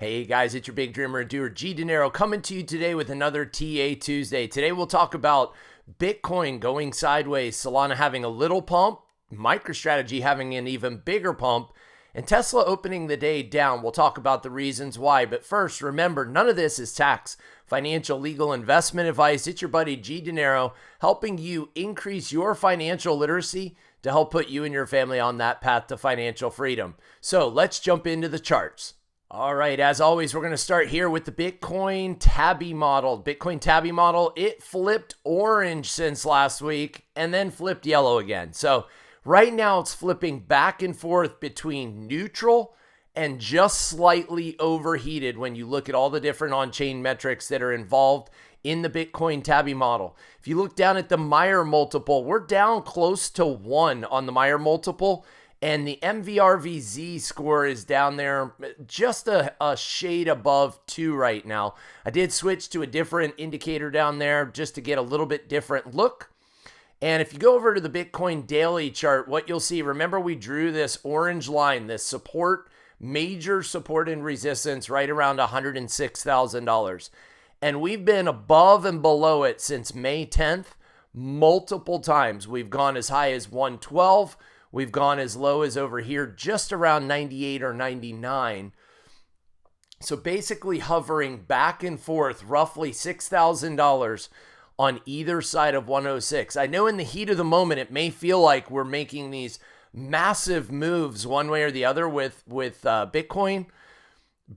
Hey guys, it's your big dreamer and doer G Dinero coming to you today with another TA Tuesday. Today we'll talk about Bitcoin going sideways, Solana having a little pump, MicroStrategy having an even bigger pump, and Tesla opening the day down. We'll talk about the reasons why. But first, remember, none of this is tax, financial, legal, investment advice. It's your buddy G Dinero helping you increase your financial literacy to help put you and your family on that path to financial freedom. So let's jump into the charts. All right, as always, we're going to start here with the Bitcoin TABI model. Bitcoin TABI model, it flipped orange since last week and then flipped yellow again. So right now it's flipping back and forth between neutral and just slightly overheated when you look at all the different on-chain metrics that are involved in the Bitcoin TABI model. If you look down at the Meyer multiple, we're down close to 1 on the Meyer multiple. And the MVRVZ score is down there just a shade above 2 right now. I did switch to a different indicator down there just to get a little bit different look. And if you go over to the Bitcoin daily chart, what you'll see, remember we drew this orange line, this support, major support and resistance right around $106,000. And we've been above and below it since May 10th multiple times. We've gone as high as 112. We've gone as low as over here, just around 98 or 99. So basically hovering back and forth, roughly $6,000 on either side of 106. I know in the heat of the moment, it may feel like we're making these massive moves one way or the other with Bitcoin.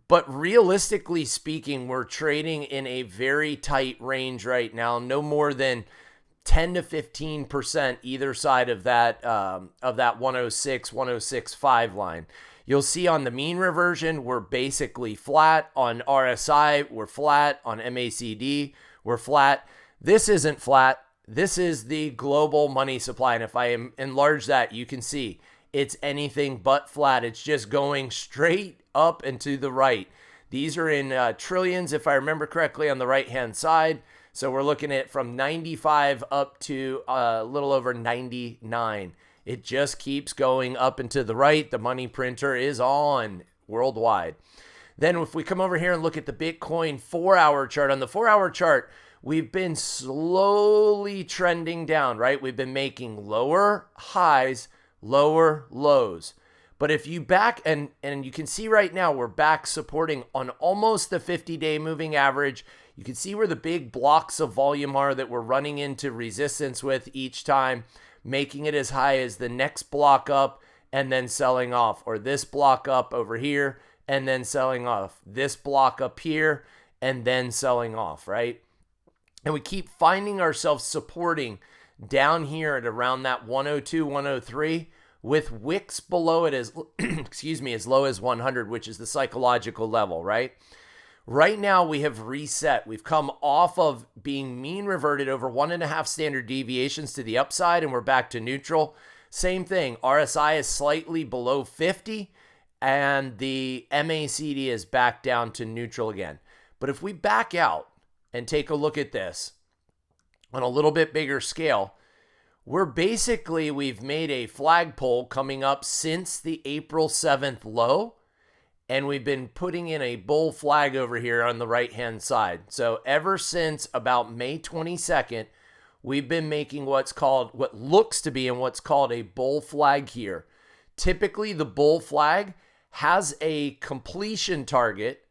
But realistically speaking, we're trading in a very tight range right now, no more than 10 to 15% either side of that 106, 106.5 line. You'll see on the mean reversion, we're basically flat. On RSI, we're flat. On MACD, we're flat. This isn't flat. This is the global money supply. And if I enlarge that, you can see it's anything but flat. It's just going straight up and to the right. These are in trillions, if I remember correctly, on the right-hand side. So we're looking at from 95 up to a little over 99. It just keeps going up and to the right. The money printer is on worldwide. Then if we come over here and look at the Bitcoin 4-hour chart, on the 4-hour chart, we've been slowly trending down, right? We've been making lower highs, lower lows. But if you back, and you can see right now, we're back supporting on almost the 50-day moving average. You can see where the big blocks of volume are that we're running into resistance with each time, making it as high as the next block up and then selling off, or this block up over here and then selling off, this block up here and then selling off, right? And we keep finding ourselves supporting down here at around that 102, 103 with wicks below it as, as low as 100, which is the psychological level, right? Right now, we have reset. We've come off of being mean reverted over 1.5 standard deviations to the upside, and we're back to neutral. Same thing. RSI is slightly below 50, and the MACD is back down to neutral again. But if we back out and take a look at this on a little bit bigger scale, we've made a flagpole coming up since the April 7th low. And we've been putting in a bull flag over here on the right-hand side. So ever since about May 22nd, we've been making what looks to be and what's called a bull flag here. Typically, the bull flag has a completion target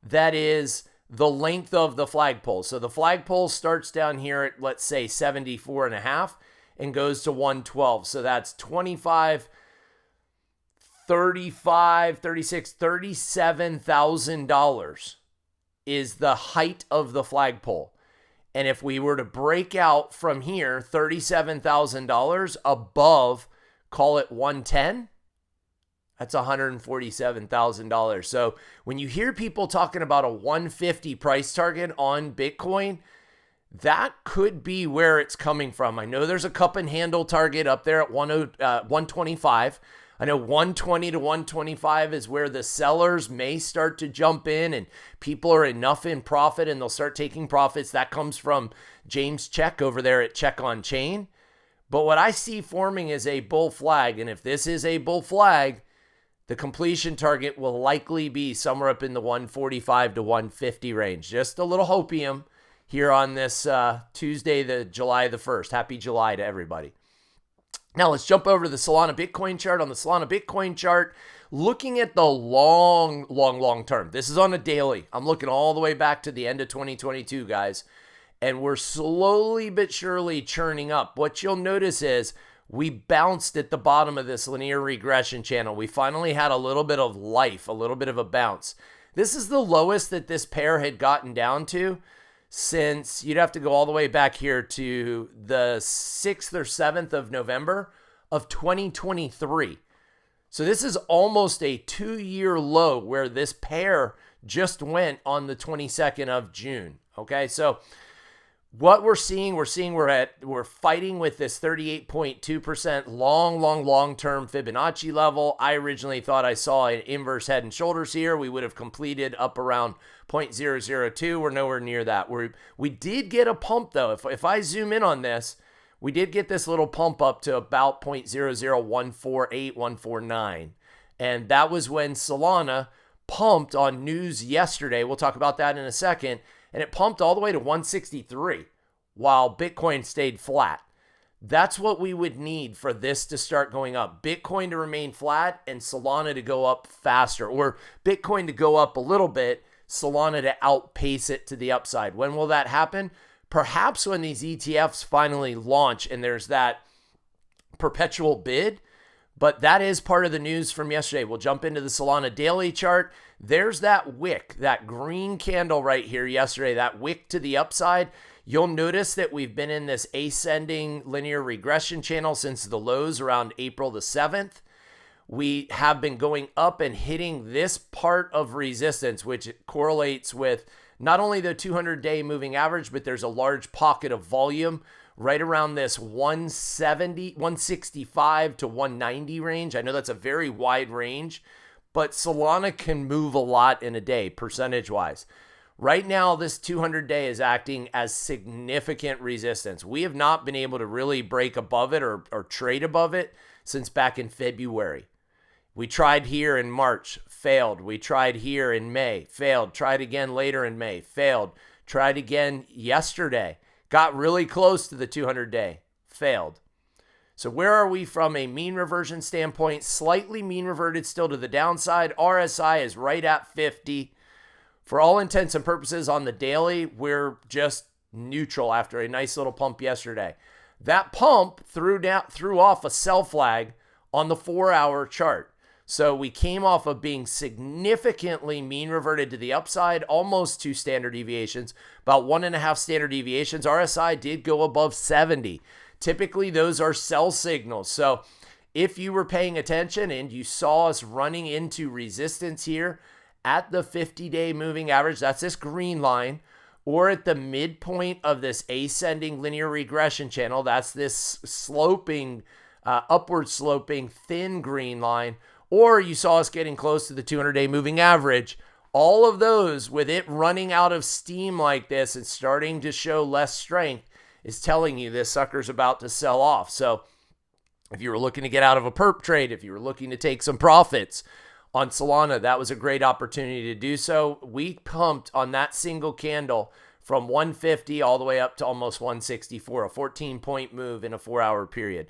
that is the length of the flagpole. So the flagpole starts down here at, let's say, 74.5 and goes to 112. So that's 25, 35, 36, $37,000 is the height of the flagpole. And if we were to break out from here, $37,000 above, call it 110, that's $147,000. So when you hear people talking about a 150 price target on Bitcoin, that could be where it's coming from. I know there's a cup and handle target up there at 125. I know 120 to 125 is where the sellers may start to jump in and people are enough in profit and they'll start taking profits. That comes from James Check over there at Check on Chain. But what I see forming is a bull flag. And if this is a bull flag, The completion target will likely be somewhere up in the 145 to 150 range. Just a little hopium here on this Tuesday, July the 1st. Happy July to everybody. Now let's jump over to the Solana Bitcoin chart. On the Solana Bitcoin chart, looking at the long term. This is on a daily. I'm looking all the way back to the end of 2022, guys. And we're slowly but surely churning up. What you'll notice is we bounced at the bottom of this linear regression channel. We finally had a little bit of life, a little bit of a bounce. This is the lowest that this pair had gotten down to since you'd have to go all the way back here to the 6th or 7th of November of 2023. So this is almost a 2-year low where this pair just went on the 22nd of June. Okay, so what we're fighting with this 38.2% long-term Fibonacci level. I originally thought I saw an inverse head and shoulders here. We would have completed up around 0.002. We're nowhere near that. We did get a pump though. If I zoom in on this, we did get this little pump up to about 0.00148, and that was when Solana pumped on news yesterday. We'll talk about that in a second. And it pumped all the way to 163 while Bitcoin stayed flat. That's what we would need for this to start going up. Bitcoin to remain flat and Solana to go up faster, or Bitcoin to go up a little bit, Solana to outpace it to the upside. When will that happen? Perhaps when these ETFs finally launch and there's that perpetual bid. But that is part of the news from yesterday. We'll jump into the Solana daily chart. There's that wick, that green candle right here yesterday, that wick to the upside. You'll notice that we've been in this ascending linear regression channel since the lows around April the 7th. We have been going up and hitting this part of resistance, which correlates with not only the 200-day moving average, but there's a large pocket of volume right around this 165 to 190 range. I know that's a very wide range, but Solana can move a lot in a day, percentage-wise. Right now, this 200-day is acting as significant resistance. We have not been able to really break above it or trade above it since back in February. We tried here in March, failed. We tried here in May, failed. Tried again later in May, failed. Tried again yesterday. Got really close to the 200-day, failed. So where are we from a mean reversion standpoint? Slightly mean reverted still to the downside. RSI is right at 50. For all intents and purposes on the daily, we're just neutral after a nice little pump yesterday. That pump threw off a sell flag on the 4-hour chart. So we came off of being significantly mean reverted to the upside, almost 2 standard deviations, about 1.5 standard deviations. RSI did go above 70. Typically, those are sell signals. So if you were paying attention and you saw us running into resistance here at the 50-day moving average, that's this green line, or at the midpoint of this ascending linear regression channel, that's this sloping, upward sloping thin green line, or you saw us getting close to the 200-day moving average. All of those, with it running out of steam like this and starting to show less strength, is telling you this sucker's about to sell off. So if you were looking to get out of a perp trade, if you were looking to take some profits on Solana, that was a great opportunity to do so. We pumped on that single candle from 150 all the way up to almost 164, a 14-point move in a 4-hour period.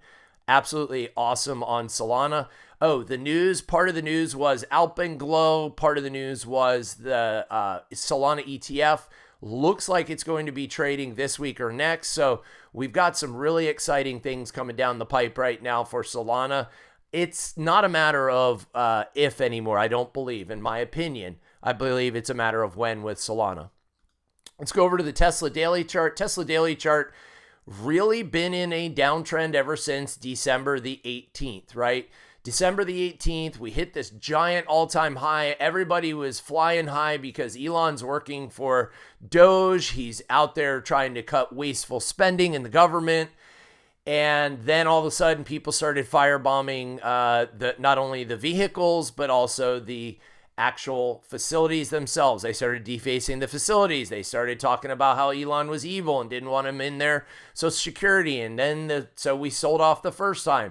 Absolutely awesome on Solana. Oh, the news, part of the news was Alpenglow. Part of the news was the Solana ETF. Looks like it's going to be trading this week or next. So we've got some really exciting things coming down the pipe right now for Solana. It's not a matter of if anymore, I don't believe. In my opinion, I believe it's a matter of when with Solana. Let's go over to the Tesla daily chart. Tesla daily chart really been in a downtrend ever since December the 18th, right? December the 18th, we hit this giant all-time high. Everybody was flying high because Elon's working for Doge. He's out there trying to cut wasteful spending in the government. And then all of a sudden, people started firebombing not only the vehicles, but also the actual facilities themselves. They started defacing the facilities. They started talking about how Elon was evil and didn't want him in their Social Security. And then so we sold off the first time.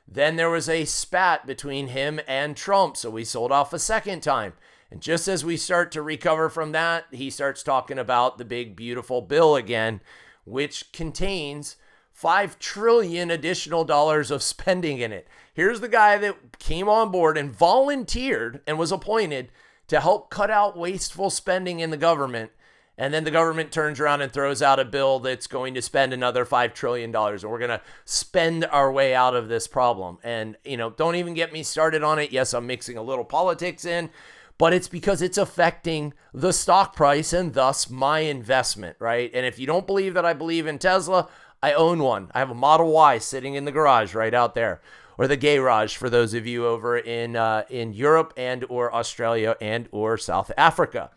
Then there was a spat between him and Trump, so we sold off a second time. And just as we start to recover from that, he starts talking about the big, beautiful bill again, which contains $5 trillion additional dollars of spending in it. Here's the guy that came on board and volunteered and was appointed to help cut out wasteful spending in the government. And then the government turns around and throws out a bill that's going to spend another $5 trillion. And we're going to spend our way out of this problem. And, don't even get me started on it. Yes, I'm mixing a little politics in, but it's because it's affecting the stock price and thus my investment, right? And if you don't believe that I believe in Tesla, I own one. I have a Model Y sitting in the garage right out there, or the garage for those of you over in Europe and or Australia and or South Africa.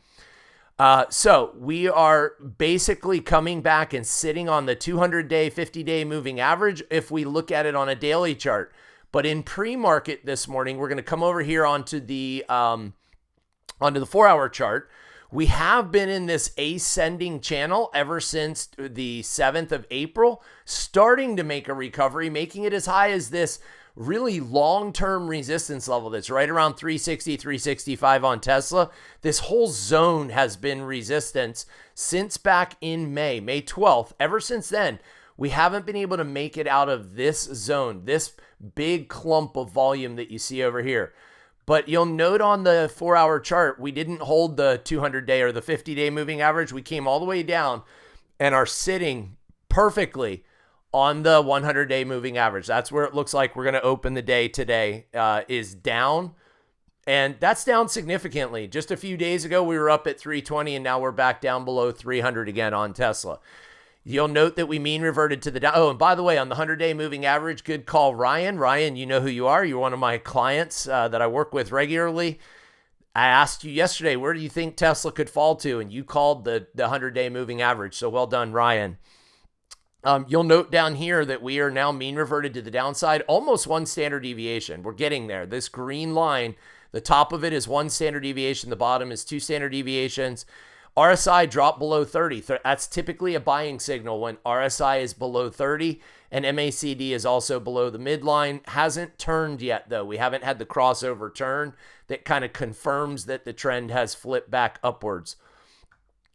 So we are basically coming back and sitting on the 200-day, 50-day moving average if we look at it on a daily chart. But in pre-market this morning, we're going to come over here onto the 4-hour chart. We have been in this ascending channel ever since the 7th of April, starting to make a recovery, making it as high as this really long-term resistance level that's right around 360, 365 on Tesla. This whole zone has been resistance since back in May 12th. Ever since then, we haven't been able to make it out of this zone, this big clump of volume that you see over here. But you'll note on the 4-hour chart, we didn't hold the 200-day or the 50-day moving average. We came all the way down and are sitting perfectly on the 100-day moving average. That's where it looks like we're going to open the day today, is down. And that's down significantly. Just a few days ago, we were up at 320, and now we're back down below 300 again on Tesla. You'll note that we mean reverted to the down. Oh, and by the way, on the 100-day moving average, good call, Ryan. Ryan, you know who you are. You're one of my clients that I work with regularly. I asked you yesterday, where do you think Tesla could fall to? And you called the 100-day moving average. So well done, Ryan. You'll note down here that we are now mean reverted to the downside, almost 1 standard deviation. We're getting there. This green line, the top of it is 1 standard deviation. The bottom is 2 standard deviations. RSI dropped below 30. That's typically a buying signal when RSI is below 30, and MACD is also below the midline. Hasn't turned yet, though. We haven't had the crossover turn that kind of confirms that the trend has flipped back upwards.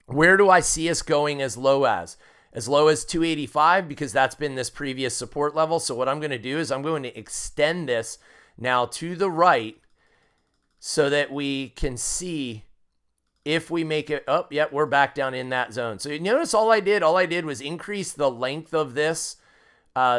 Where do I see us going as low as? As low as 285, because that's been this previous support level. So what I'm going to do is I'm going to extend this now to the right so that we can see if we make it up. Yep, we're back down in that zone. So you notice all I did was increase the length of this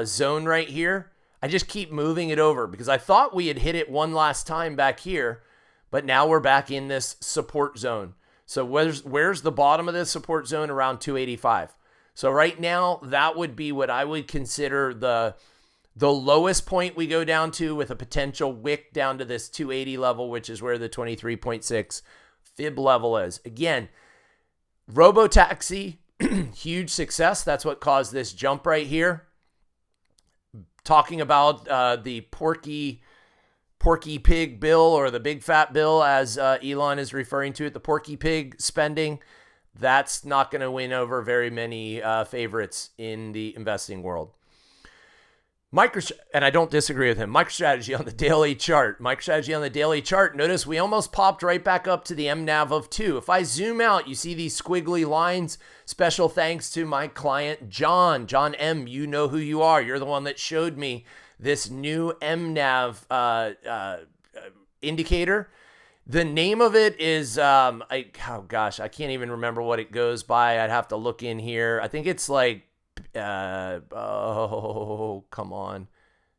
zone right here. I just keep moving it over because I thought we had hit it one last time back here, but now we're back in this support zone. So where's the bottom of this support zone? Around 285. So right now, that would be what I would consider the lowest point we go down to, with a potential wick down to this 280 level, which is where the 23.6 fib level is. Again, Robotaxi, huge success. That's what caused this jump right here. Talking about the porky pig bill, or the big fat bill, as Elon is referring to it, the porky pig spending. That's not going to win over very many favorites in the investing world. And I don't disagree with him. MicroStrategy on the daily chart. Notice we almost popped right back up to the MNAV of 2. If I zoom out, you see these squiggly lines. Special thanks to my client, John M. You know who you are. You're the one that showed me this new MNAV indicator. The name of it is, I can't even remember what it goes by. I'd have to look in here. I think it's like, come on.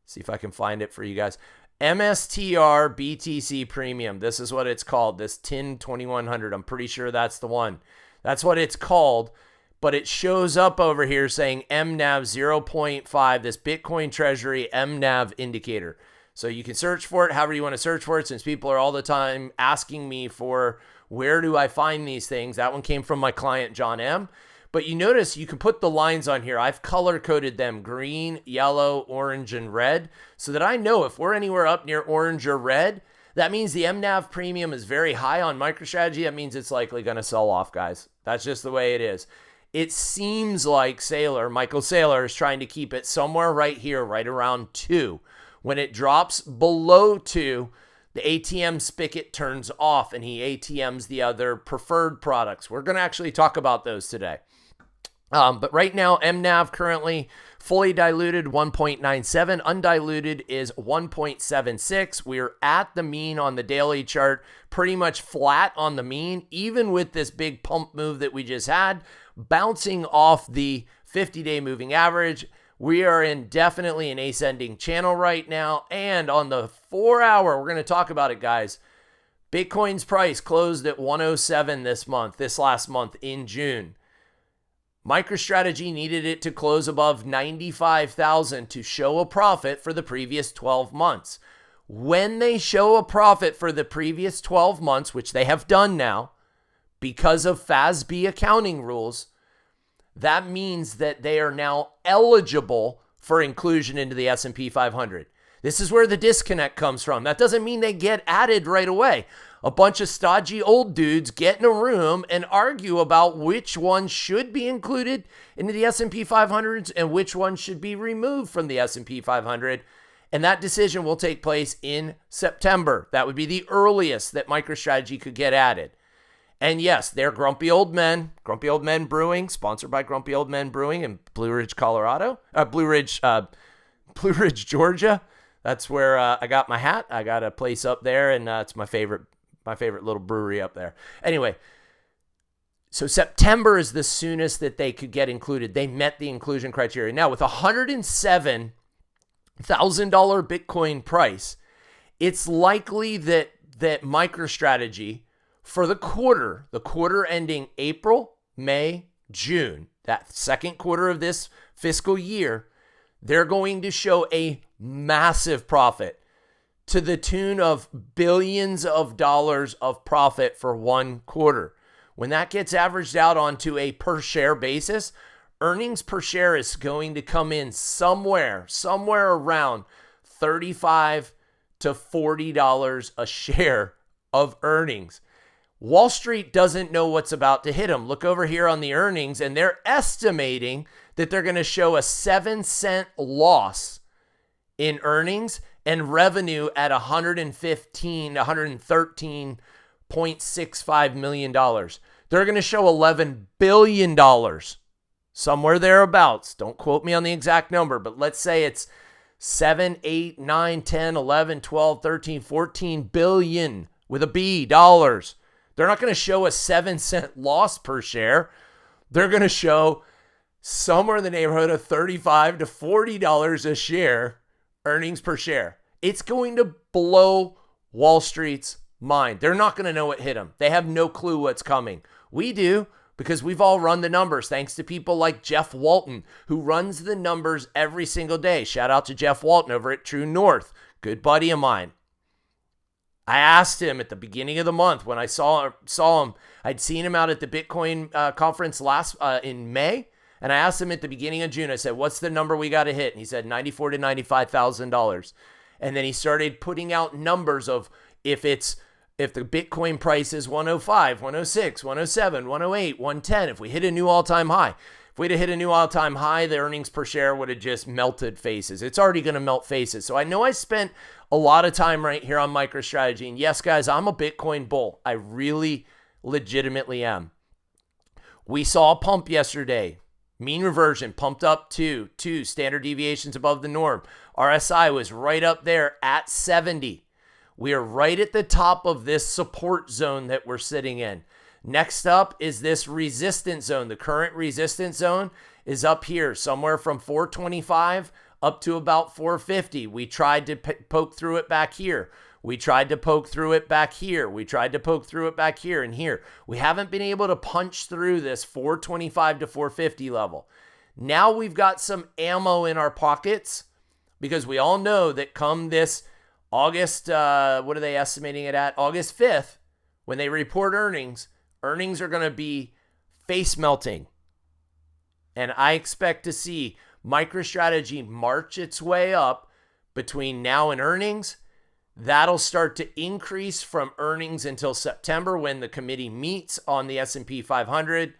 See if I can find it for you guys. MSTR BTC Premium. This is what it's called, this TIN 2100. I'm pretty sure that's the one. That's what it's called, but it shows up over here saying MNAV 0.5, this Bitcoin Treasury MNAV indicator. So you can search for it however you want to search for it, since people are all the time asking me for where do I find these things. That one came from my client, John M. But you notice you can put the lines on here. I've color-coded them green, yellow, orange, and red, so that I know if we're anywhere up near orange or red, that means the MNAV premium is very high on MicroStrategy. That means it's likely going to sell off, guys. That's just the way it is. It seems like Michael Saylor, is trying to keep it somewhere right here, right around 2. When it drops below 2, the ATM spigot turns off and he ATMs the other preferred products. We're going to actually talk about those today. But right now, MNAV currently fully diluted 1.97, undiluted is 1.76. We're at the mean on the daily chart, pretty much flat on the mean, even with this big pump move that we just had, bouncing off the 50-day moving average. We are in definitely an ascending channel right now. And on the 4-hour, we're going to talk about it, guys. Bitcoin's price closed at 107 this last month in June. MicroStrategy needed it to close above 95,000 to show a profit for the previous 12 months. When they show a profit for the previous 12 months, which they have done now, because of FASB accounting rules, that means that they are now eligible for inclusion into the S&P 500. This is where the disconnect comes from. That doesn't mean they get added right away. A bunch of stodgy old dudes get in a room and argue about which one should be included into the S&P 500 and which one should be removed from the S&P 500. And that decision will take place in September. That would be the earliest that MicroStrategy could get added. And yes, they're Grumpy Old Men Brewing, sponsored by Grumpy Old Men Brewing in Blue Ridge, Georgia. That's where I got my hat. I got a place up there, and it's my favorite little brewery up there. Anyway, so September is the soonest that they could get included. They met the inclusion criteria. Now, with $107,000 Bitcoin price, it's likely that MicroStrategy, for the quarter ending April, May, June, that second quarter of this fiscal year, they're going to show a massive profit to the tune of billions of dollars of profit for one quarter. When that gets averaged out onto a per share basis, earnings per share is going to come in somewhere around $35 to $40 a share of earnings. Wall Street doesn't know what's about to hit them. Look over here on the earnings, and they're estimating that they're going to show a 7-cent loss in earnings and revenue at $113.65 million. They're going to show $11 billion, somewhere thereabouts. Don't quote me on the exact number, but let's say it's 7, 8, 9, 10, 11, 12, 13, 14 billion with a B dollars. They're not going to show a 7-cent loss per share. They're going to show somewhere in the neighborhood of $35 to $40 a share earnings per share. It's going to blow Wall Street's mind. They're not going to know what hit them. They have no clue what's coming. We do, because we've all run the numbers thanks to people like Jeff Walton, who runs the numbers every single day. Shout out to Jeff Walton over at True North. Good buddy of mine. I asked him at the beginning of the month when I saw him. I'd seen him out at the Bitcoin conference in May, and I asked him at the beginning of June. I said, "What's the number we got to hit?" And he said $94,000 to $95,000. And then he started putting out numbers of if the Bitcoin price is 105, 106, 107, 108, 110. If we hit a new all-time high. If we'd have hit a new all-time high, the earnings per share would have just melted faces. It's already going to melt faces. So I know I spent a lot of time right here on MicroStrategy. And yes, guys, I'm a Bitcoin bull. I really legitimately am. We saw a pump yesterday. Mean reversion pumped up to 2 standard deviations above the norm. RSI was right up there at 70. We are right at the top of this support zone that we're sitting in. Next up is this resistance zone. The current resistance zone is up here, somewhere from 425 up to about 450. We tried to poke through it back here. We tried to poke through it back here. We tried to poke through it back here and here. We haven't been able to punch through this 425 to 450 level. Now we've got some ammo in our pockets, because we all know that come this August, what are they estimating it at? August 5th, when they report earnings are going to be face melting. And I expect to see MicroStrategy march its way up between now and earnings. That'll start to increase from earnings until September, when the committee meets on the S&P 500.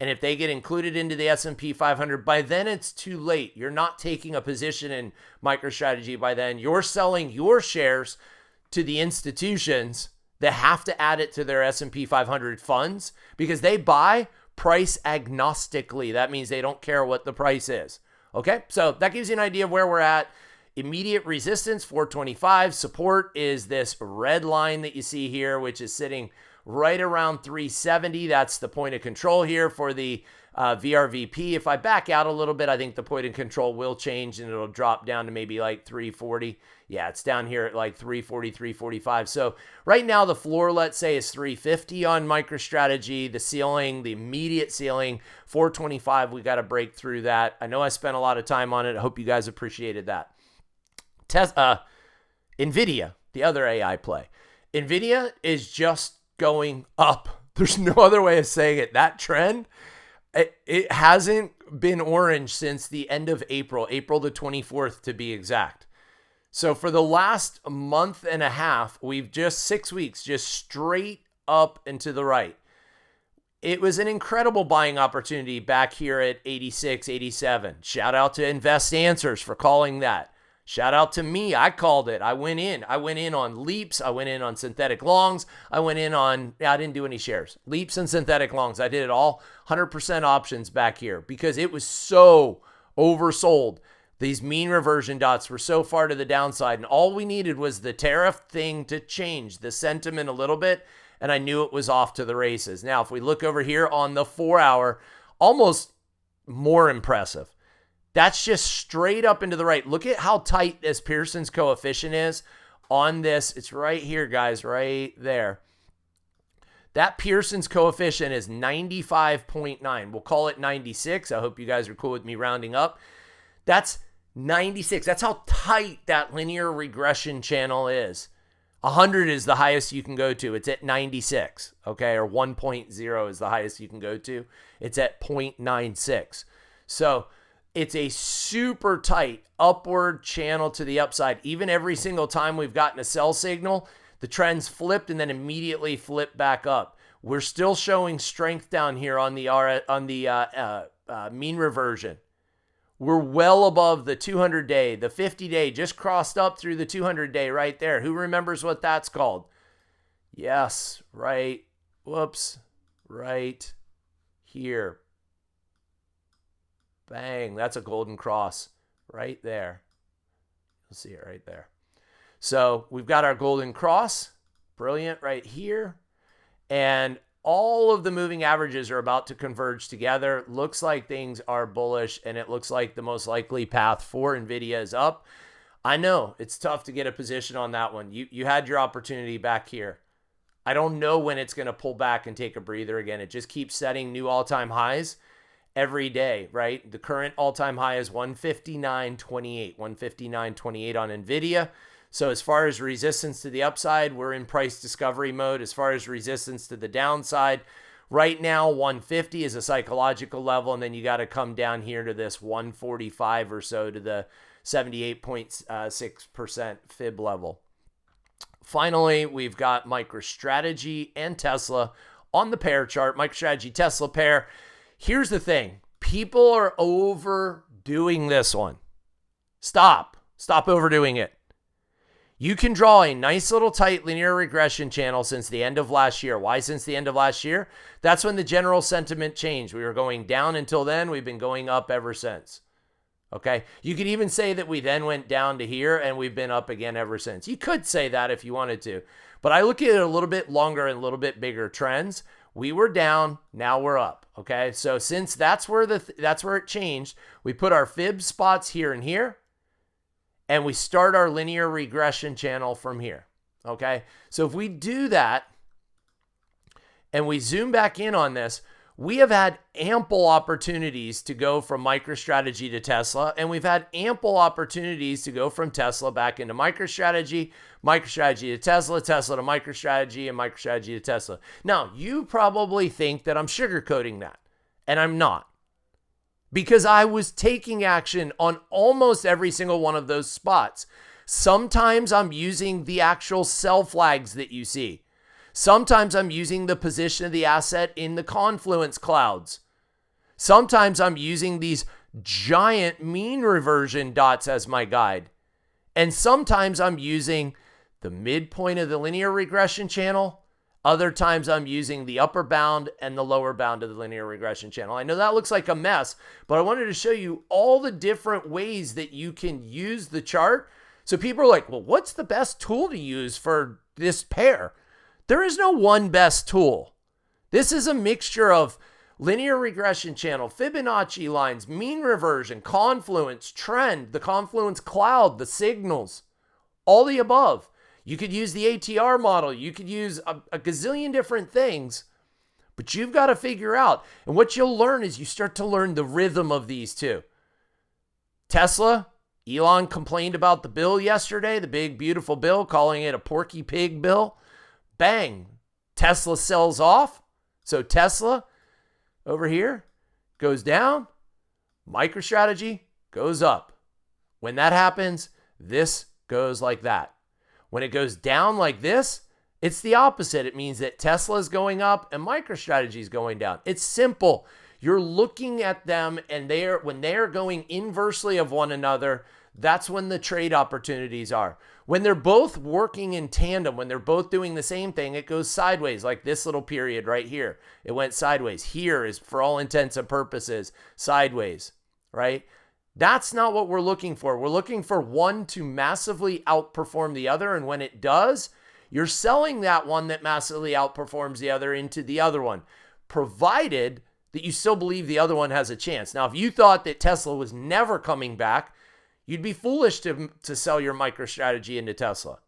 And if they get included into the S&P 500, by then it's too late. You're not taking a position in MicroStrategy by then. You're selling your shares to the institutions that have to add it to their S&P 500 funds because they buy price agnostically. That means they don't care what the price is. Okay, so that gives you an idea of where we're at. Immediate resistance, 425. Support is this red line that you see here, which is sitting right around 370. That's the point of control here for the VRVP. If I back out a little bit, I think the point of control will change and it'll drop down to maybe like 340. Yeah, it's down here at like 340, 345. So right now the floor, let's say, is 350 on MicroStrategy. The ceiling, the immediate ceiling, 425. We got to break through that. I know I spent a lot of time on it. I hope you guys appreciated that. Nvidia, the other AI play. Nvidia is just going up. There's no other way of saying it. That trend, it hasn't been orange since the end of April the 24th to be exact. So for the last month and a half, we've just 6 weeks, just straight up and to the right. It was an incredible buying opportunity back here at 86, 87. Shout out to Invest Answers for calling that. Shout out to me. I called it. I went in on leaps. I went in on synthetic longs. I didn't do any shares. Leaps and synthetic longs. I did it all 100% options back here because it was so oversold. These mean reversion dots were so far to the downside, and all we needed was the tariff thing to change the sentiment a little bit, and I knew it was off to the races. Now, if we look over here on the 4-hour, almost more impressive. That's just straight up into the right. Look at how tight this Pearson's coefficient is on this. It's right here, guys, right there. That Pearson's coefficient is 95.9. We'll call it 96. I hope you guys are cool with me rounding up. That's 96. That's how tight that linear regression channel is. 100 is the highest you can go to. It's at 96, okay? Or 1.0 is the highest you can go to. It's at 0.96. So it's a super tight upward channel to the upside. Even every single time we've gotten a sell signal, the trend's flipped and then immediately flipped back up. We're still showing strength down here on the mean reversion. We're well above the 200-day, the 50-day, just crossed up through the 200-day right there. Who remembers what that's called? Yes, right. Whoops. Right here. Bang. That's a golden cross right there. You'll see it right there. So we've got our golden cross. Brilliant right here. And all of the moving averages are about to converge together. Looks like things are bullish, and it looks like the most likely path for Nvidia is up. I know it's tough to get a position on that one. You had your opportunity back here. I don't know when it's going to pull back and take a breather again. It just keeps setting new all-time highs every day, right? The current all-time high is 159.28, 159.28 on Nvidia. So as far as resistance to the upside, we're in price discovery mode. As far as resistance to the downside, right now 150 is a psychological level, and then you got to come down here to this 145 or so to the 78.6% fib level. Finally, we've got MicroStrategy and Tesla on the pair chart. MicroStrategy Tesla pair. Here's the thing. People are overdoing this one. Stop overdoing it. You can draw a nice little tight linear regression channel since the end of last year. Why since the end of last year? That's when the general sentiment changed. We were going down until then. We've been going up ever since. Okay? You could even say that we then went down to here and we've been up again ever since. You could say that if you wanted to. But I look at it a little bit longer and a little bit bigger trends. We were down, now we're up. Okay? So since that's where it changed, we put our fib spots here and here. And we start our linear regression channel from here, okay? So if we do that and we zoom back in on this, we have had ample opportunities to go from MicroStrategy to Tesla, and we've had ample opportunities to go from Tesla back into MicroStrategy, MicroStrategy to Tesla, Tesla to MicroStrategy, and MicroStrategy to Tesla. Now, you probably think that I'm sugarcoating that, and I'm not. Because I was taking action on almost every single one of those spots. Sometimes I'm using the actual sell flags that you see. Sometimes I'm using the position of the asset in the confluence clouds. Sometimes I'm using these giant mean reversion dots as my guide. And sometimes I'm using the midpoint of the linear regression channel. Other times I'm using the upper bound and the lower bound of the linear regression channel. I know that looks like a mess, but I wanted to show you all the different ways that you can use the chart. So people are like, well, what's the best tool to use for this pair? There is no one best tool. This is a mixture of linear regression channel, Fibonacci lines, mean reversion, confluence, trend, the confluence cloud, the signals, all the above. You could use the ATR model. You could use a gazillion different things, but you've got to figure out. And what you'll learn is you start to learn the rhythm of these two. Tesla, Elon complained about the bill yesterday, the big, beautiful bill, calling it a porky pig bill. Bang, Tesla sells off. So Tesla over here goes down. MicroStrategy goes up. When that happens, this goes like that. When it goes down like this, it's the opposite. It means that Tesla is going up and MicroStrategy is going down. It's simple. You're looking at them, and when they are going inversely of one another, that's when the trade opportunities are. When they're both working in tandem, when they're both doing the same thing, it goes sideways, like this little period right here. It went sideways. Here is, for all intents and purposes, sideways, right? That's not what we're looking for. We're looking for one to massively outperform the other. And when it does, you're selling that one that massively outperforms the other into the other one, provided that you still believe the other one has a chance. Now, if you thought that Tesla was never coming back, you'd be foolish to sell your MicroStrategy into Tesla.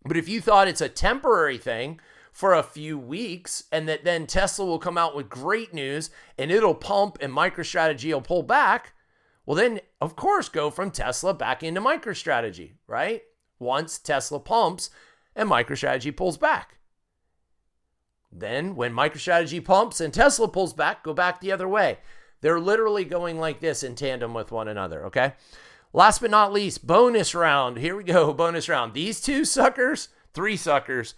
But if you thought it's a temporary thing for a few weeks and that then Tesla will come out with great news and it'll pump and MicroStrategy will pull back, well, then, of course, go from Tesla back into MicroStrategy, right? Once Tesla pumps and MicroStrategy pulls back. Then, when MicroStrategy pumps and Tesla pulls back, go back the other way. They're literally going like this in tandem with one another, okay? Last but not least, bonus round. Here we go, bonus round. These two suckers, three suckers.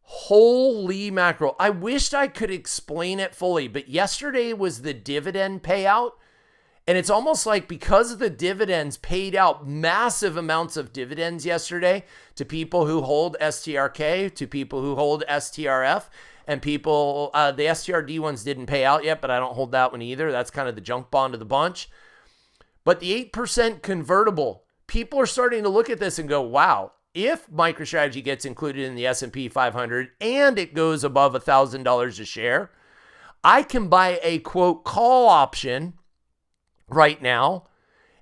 Holy mackerel. I wished I could explain it fully, but yesterday was the dividend payout. And it's almost like because of the dividends paid out massive amounts of dividends yesterday to people who hold STRK, to people who hold STRF, and people, the STRD ones didn't pay out yet, but I don't hold that one either. That's kind of the junk bond of the bunch. But the 8% convertible, people are starting to look at this and go, wow, if MicroStrategy gets included in the S&P 500 and it goes above $1,000 a share, I can buy a, quote, call option right now,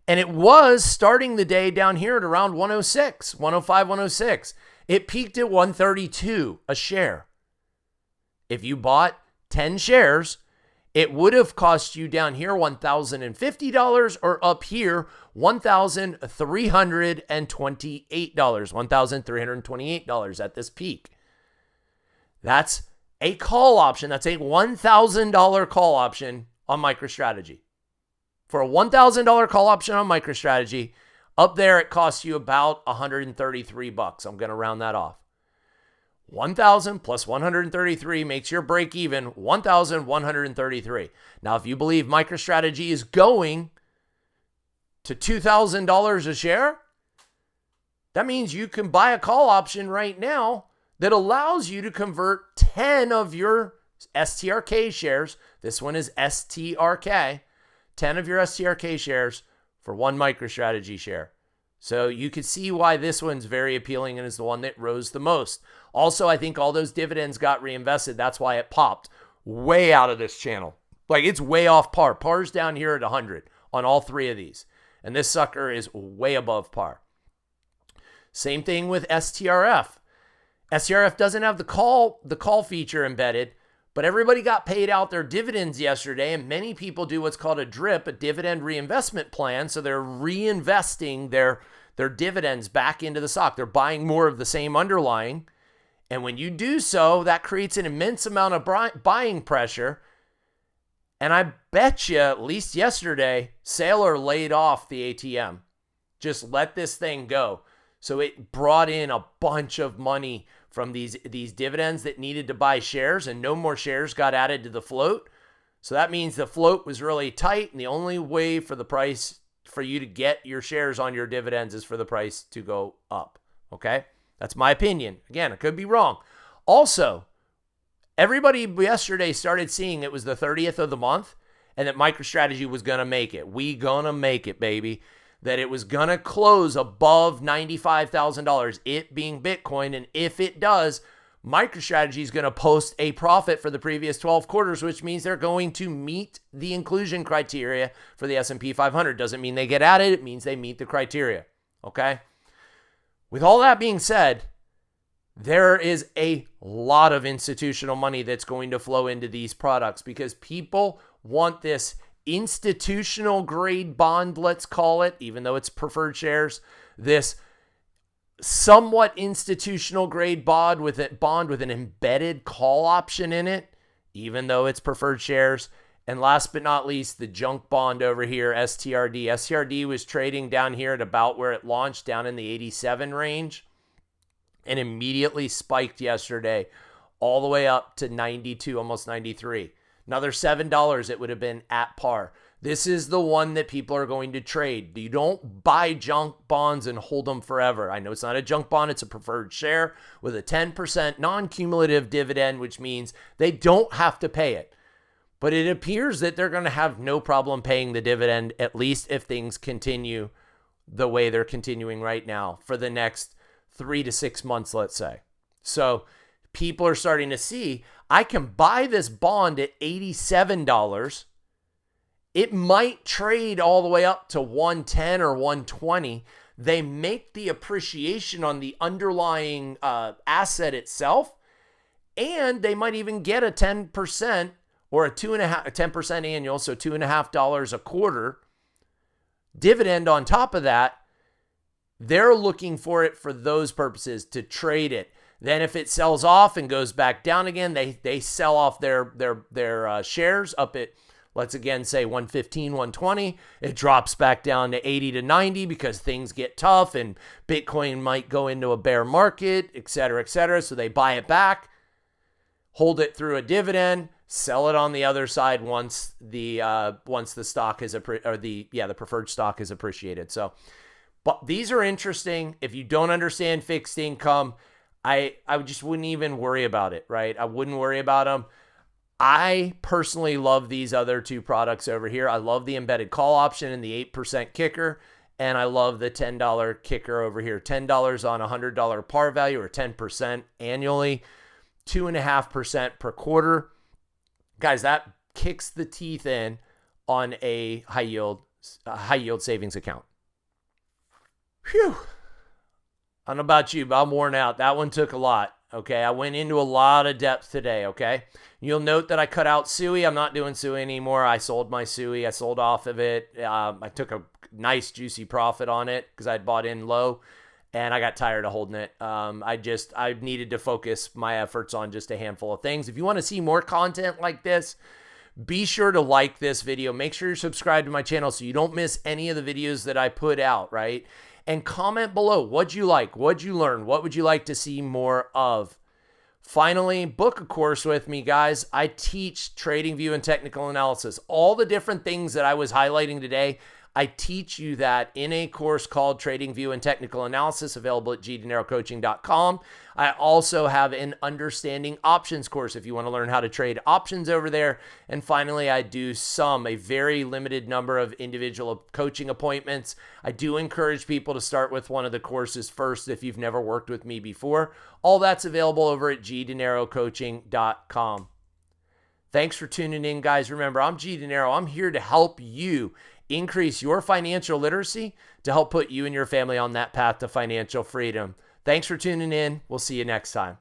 and it was starting the day down here at around 106, 105, 106. It peaked at 132 a share. If you bought 10 shares, it would have cost you down here $1,050 or up here $1,328, $1,328 at this peak. That's a call option. That's a $1,000 call option on MicroStrategy. For a $1,000 call option on MicroStrategy, up there it costs you about $133. I'm going to round that off. 1,000 plus 133 makes your break even 1,133. Now, if you believe MicroStrategy is going to $2,000 a share, that means you can buy a call option right now that allows you to convert 10 of your STRK shares. This one is STRK. 10 of your STRK shares for one MicroStrategy share. So you can see why this one's very appealing and is the one that rose the most. Also, I think all those dividends got reinvested. That's why it popped way out of this channel. Like, it's way off par. Par's down here at 100 on all three of these. And this sucker is way above par. Same thing with STRF. STRF doesn't have the call feature embedded, but everybody got paid out their dividends yesterday, and many people do what's called a DRIP, a dividend reinvestment plan. So they're reinvesting their dividends back into the stock. They're buying more of the same underlying. And when you do so, that creates an immense amount of buying pressure. And I bet you, at least yesterday, Saylor laid off the ATM. Just let this thing go. So it brought in a bunch of money from these dividends that needed to buy shares, and no more shares got added to the float. So that means the float was really tight, and the only way for the price for you to get your shares on your dividends is for the price to go up. Okay? That's my opinion. Again, I could be wrong. Also, everybody yesterday started seeing it was the 30th of the month and that MicroStrategy was going to make it. We going to make it, baby. That it was going to close above $95,000, it being Bitcoin. And if it does, MicroStrategy is going to post a profit for the previous 12 quarters, which means they're going to meet the inclusion criteria for the S&P 500. Doesn't mean they get added. It means they meet the criteria. Okay? With all that being said, there is a lot of institutional money that's going to flow into these products because people want this institutional grade bond, let's call it, even though it's preferred shares, this somewhat institutional grade bond with an embedded call option in it, even though it's preferred shares. And last but not least, the junk bond over here, STRD. STRD was trading down here at about where it launched, down in the 87 range, and immediately spiked yesterday all the way up to 92, almost 93. Another $7, it would have been at par. This is the one that people are going to trade. You don't buy junk bonds and hold them forever. I know it's not a junk bond. It's a preferred share with a 10% non-cumulative dividend, which means they don't have to pay it. But it appears that they're going to have no problem paying the dividend, at least if things continue the way they're continuing right now for the next 3 to 6 months, let's say. So people are starting to see, I can buy this bond at $87. It might trade all the way up to 110 or 120. They make the appreciation on the underlying asset itself, and they might even get a 10% or a 10% annual, so $2.50 a quarter dividend on top of that. They're looking for it for those purposes, to trade it. Then if it sells off and goes back down again, they sell off their shares up at, let's again say 115, 120. It drops back down to 80 to 90 because things get tough and Bitcoin might go into a bear market, et cetera, et cetera. So they buy it back, hold it through a dividend, sell it on the other side once the stock is the preferred stock is appreciated. So, but these are interesting. If you don't understand fixed income, I just wouldn't even worry about it, right? I wouldn't worry about them. I personally love these other two products over here. I love the embedded call option and the 8% kicker, and I love the $10 kicker over here. $10 on $100 par value, or 10% annually, 2.5% per quarter. Guys, that kicks the teeth in on a high yield savings account. Phew. I don't know about you, but I'm worn out. That one took a lot. Okay, I went into a lot of depth today. Okay, you'll note that I cut out SUI. I'm not doing SUI anymore. I sold my SUI. I sold off of it. I took a nice juicy profit on it because I'd bought in low, and I got tired of holding it. I needed to focus my efforts on just a handful of things. If you want to see more content like this, be sure to like this video. Make sure you're subscribed to my channel so you don't miss any of the videos that I put out, right? And comment below. What'd you like? What'd you learn? What would you like to see more of? Finally, book a course with me, guys. I teach TradingView and technical analysis. All the different things that I was highlighting today, I teach you that in a course called TradingView and Technical Analysis, available at gdinerocoaching.com. I also have an Understanding Options course if you want to learn how to trade options over there. And finally, I do a very limited number of individual coaching appointments. I do encourage people to start with one of the courses first if you've never worked with me before. All that's available over at gdinerocoaching.com. Thanks for tuning in, guys. Remember, I'm G Dinero. I'm here to help you increase your financial literacy to help put you and your family on that path to financial freedom. Thanks for tuning in. We'll see you next time.